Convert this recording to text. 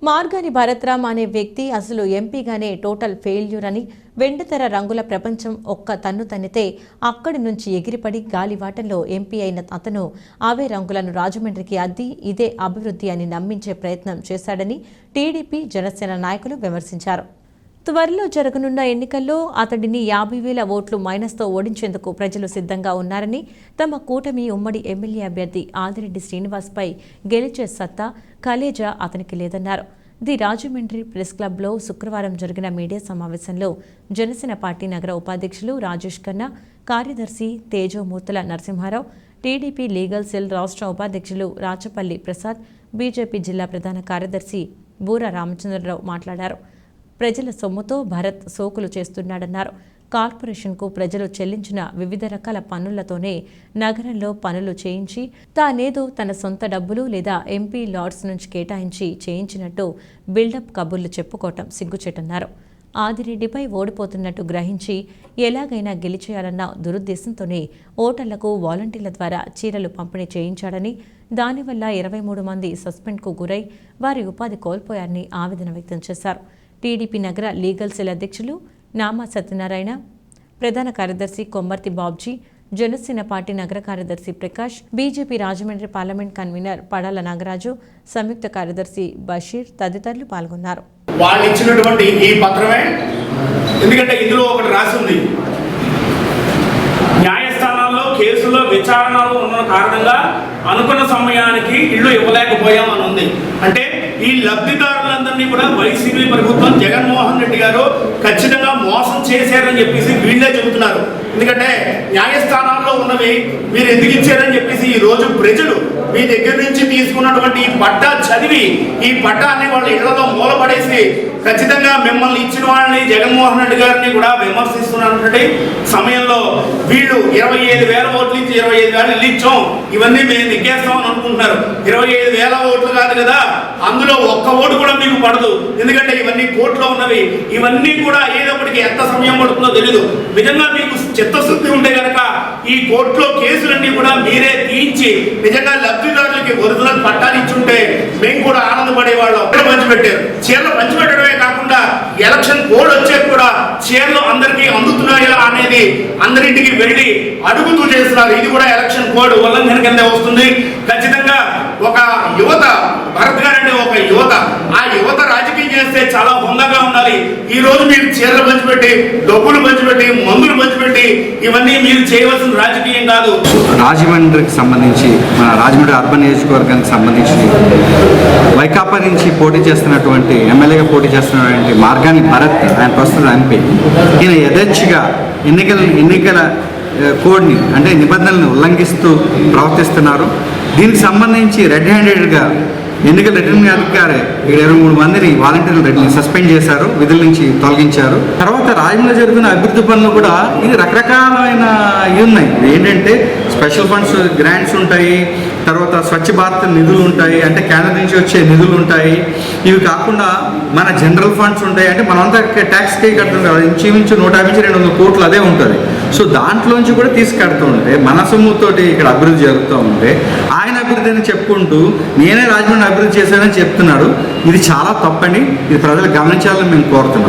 మార్గాని భరత్రామ్ అనే వ్యక్తి అసలు ఎంపీగానే టోటల్ ఫెయిల్యూర్ అని, వెండితెర రంగుల ప్రపంచం ఒక్క తన్ను తన్నితే అక్కడి నుంచి ఎగిరిపడి గాలివాటంలో ఎంపీ అయిన అతను అవే రంగులను రాజమండ్రికి అద్ది ఇదే అభివృద్ధి అని నమ్మించే ప్రయత్నం చేశాడని టీడీపీ జనసేన నాయకులు విమర్శించారు. త్వరలో జరగనున్న ఎన్నికల్లో అతడిని 50,000 ఓట్లు మైనస్తో ఓడించేందుకు ప్రజలు సిద్ధంగా ఉన్నారని, తమ కూటమి ఉమ్మడి ఎమ్మెల్యే అభ్యర్థి ఆదిరెడ్డి శ్రీనివాస్పై గెలిచే సత్తా కలేజా అతనికి లేదన్నారు. ది రాజమండ్రి ప్రెస్ క్లబ్లో శుక్రవారం జరిగిన మీడియా సమావేశంలో జనసేన పార్టీ నగర ఉపాధ్యక్షులు రాజేష్ ఖన్నా, కార్యదర్శి తేజోమూర్తుల నరసింహారావు, టీడీపీ లీగల్ సెల్ రాష్ట్ర ఉపాధ్యక్షులు రాచపల్లి ప్రసాద్, బీజేపీ జిల్లా ప్రధాన కార్యదర్శి బూర రామచంద్రరావు మాట్లాడారు. ప్రజల సొమ్ముతో భరత్ సోకులు చేస్తున్నాడన్నారు. కార్పొరేషన్కు ప్రజలు చెల్లించిన వివిధ రకాల పన్నులతోనే నగరంలో పనులు చేయించి తానేదో తన సొంత డబ్బులు లేదా ఎంపీ లాడ్స్ నుంచి కేటాయించి చేయించినట్టు బిల్డప్ కబుర్లు చెప్పుకోవటం సిగ్గుచేటన్నారు. ఆదిరెడ్డిపై ఓడిపోతున్నట్టు గ్రహించి ఎలాగైనా గెలిచేయాలన్న దురుద్దేశంతోనే ఓటర్లకు వాలంటీర్ల ద్వారా చీరలు పంపిణీ చేయించాడని, దానివల్ల 23 మంది సస్పెండ్కు గురై వారి ఉపాధి కోల్పోయారని ఆవేదన వ్యక్తం చేశారు. టీడీపీ నగర లీగల్ సెల్ అధ్యక్షులు నామా సత్యనారాయణ, ప్రధాన కార్యదర్శి కొమ్మర్తి బాబ్జీ, జనసేన పార్టీ నగర కార్యదర్శి Prakash, BJP Rajahmundry parliament convener Padala Nagaraju, సంయుక్త కార్యదర్శి బషీర్ తదితరులు పాల్గొన్నారు. వాళ్ళు ఇచ్చినటువంటి ఈ పత్రమే, ఎందుకంటే ఇందులో ఒకటి రాసి ఉంది, న్యాయస్థానాల్లో కేసులో విచారణలు ఉన్న కారణంగా అనుకున్న సమయానికి ఇల్లు ఇవ్వలేకపోయాం అని ఉంది. అంటే ఈ లబ్ధిదారులందరినీ కూడా వైసీపీ ప్రభుత్వం జగన్మోహన్ రెడ్డి గారు ఖచ్చితంగా మోసం చేశారని చెప్పేసి వీళ్ళే చెబుతున్నారు. ఎందుకంటే న్యాయస్థానాల్లో ఉన్నవి మీరు ఎందుకు ఇచ్చారని చెప్పేసి ఈ రోజు ప్రజలు మీ దగ్గర నుంచి తీసుకున్నటువంటి ఈ పట్టా చదివి ఈ పట్టాన్ని వాళ్ళ ఇళ్లలో మూలపడేసి ఖచ్చితంగా మిమ్మల్ని ఇచ్చిన వాళ్ళని జగన్మోహన్ రెడ్డి గారిని కూడా విమర్శిస్తున్నటువంటి సమయంలో వీళ్ళు 25,000 ఓట్లు ఇచ్చి 25,000 ఇల్లు ఇచ్చాం, ఇవన్నీ మేము దిగ్గేస్తామని అనుకుంటున్నారు. 25,000 ఓట్లు కాదు కదా, అందులో ఒక్క ఓటు కూడా మీకు పడదు. ఎందుకంటే ఇవన్నీ కోర్టులో ఉన్నవి. ఇవన్నీ కూడా అయ్యేటప్పటికి ఎంత సమయం పడుతుందో తెలీదు. నిజంగా మీకు చిత్తశుద్ధి ఉంటే కనుక ఈ కోర్టులో కేసులన్నీ కూడా మీరే తీయించి నిజంగా లబ్ధిదారులకి ఒరిజినల్ పట్టాలు ఇచ్చుంటే మేము కూడా ఆనందపడేవాళ్ళం. పంచిపెట్టారు. చీరలు పంచిపెట్టడమే కాకుండా ఎలక్షన్ కోడ్ వచ్చేది కూడా చీరలు అందరికీ అందుతున్నాయా అనేది అందరింటికి వెళ్ళి అడుగుతూ చేస్తున్నారు. ఇది కూడా ఎలక్షన్ కోడ్ ఉల్లంఘన కింద వస్తుంది. ఖచ్చితంగా ఒక యువత, భరత్ గారు అంటే ఒక యువత, ఆ యువత రాజకీయం చేస్తే చాలా హుందాగా ఉండాలి. ఈ రోజు మీరు చీరలు పంచిపెట్టి, డబ్బులు పంచిపెట్టి, మందులు పంచిపెట్టి ఇవన్నీ మీరు చేయవలసిన రాజకీయం కాదు. రాజమండ్రికి సంబంధించి, మన రాజమండ్రి అర్బన్ నియోజకవర్గానికి సంబంధించి వైకాపా నుంచి పోటీ చేస్తున్నటువంటి ఎమ్మెల్యేగా పోటీ చేస్తున్నటువంటి మార్గాని భరత్, ఆయన ప్రస్తుత ఎంపీ, ఈయన యథేచ్ఛగా ఎన్నికల కోడ్ని అంటే నిబంధనలను ఉల్లంఘిస్తూ ప్రవర్తిస్తున్నారు. దీనికి సంబంధించి రెడ్ హ్యాండెడ్గా ఎన్నికల రిటర్నింగ్ అధికారి ఇక్కడ 23 మందిని వాలంటీర్లు సస్పెండ్ చేశారు, విధుల నుంచి తొలగించారు. తర్వాత రాజమండ్రిలో జరుగుతున్న అభివృద్ధి పనులు కూడా ఇది రకరకాలైన ఇవి ఉన్నాయి. ఏంటంటే స్పెషల్ ఫండ్స్ గ్రాంట్స్ ఉంటాయి, తర్వాత స్వచ్ఛ భారత్ నిధులు ఉంటాయి, అంటే కేంద్రం నుంచి వచ్చే నిధులు ఉంటాయి. ఇవి కాకుండా మన జనరల్ ఫండ్స్ ఉంటాయి, అంటే మనమంతా ట్యాక్స్కి కడుతుంది కదా, ఇంచుమించు 150-200 కోట్లు అదే ఉంటుంది. సో దాంట్లోంచి కూడా తీసుకెడుతూ ఉంటే మన సొమ్ముతోటి ఇక్కడ అభివృద్ధి జరుగుతూ ఉంటే ఆయన అభివృద్ధి అని చెప్పుకుంటూ నేనే రాజమండ్రి అభివృద్ధి చేశానని చెప్తున్నాడు. ఇది చాలా తప్పని, ఇది ప్రజలు గమనించాలని మేము కోరుతున్నాం.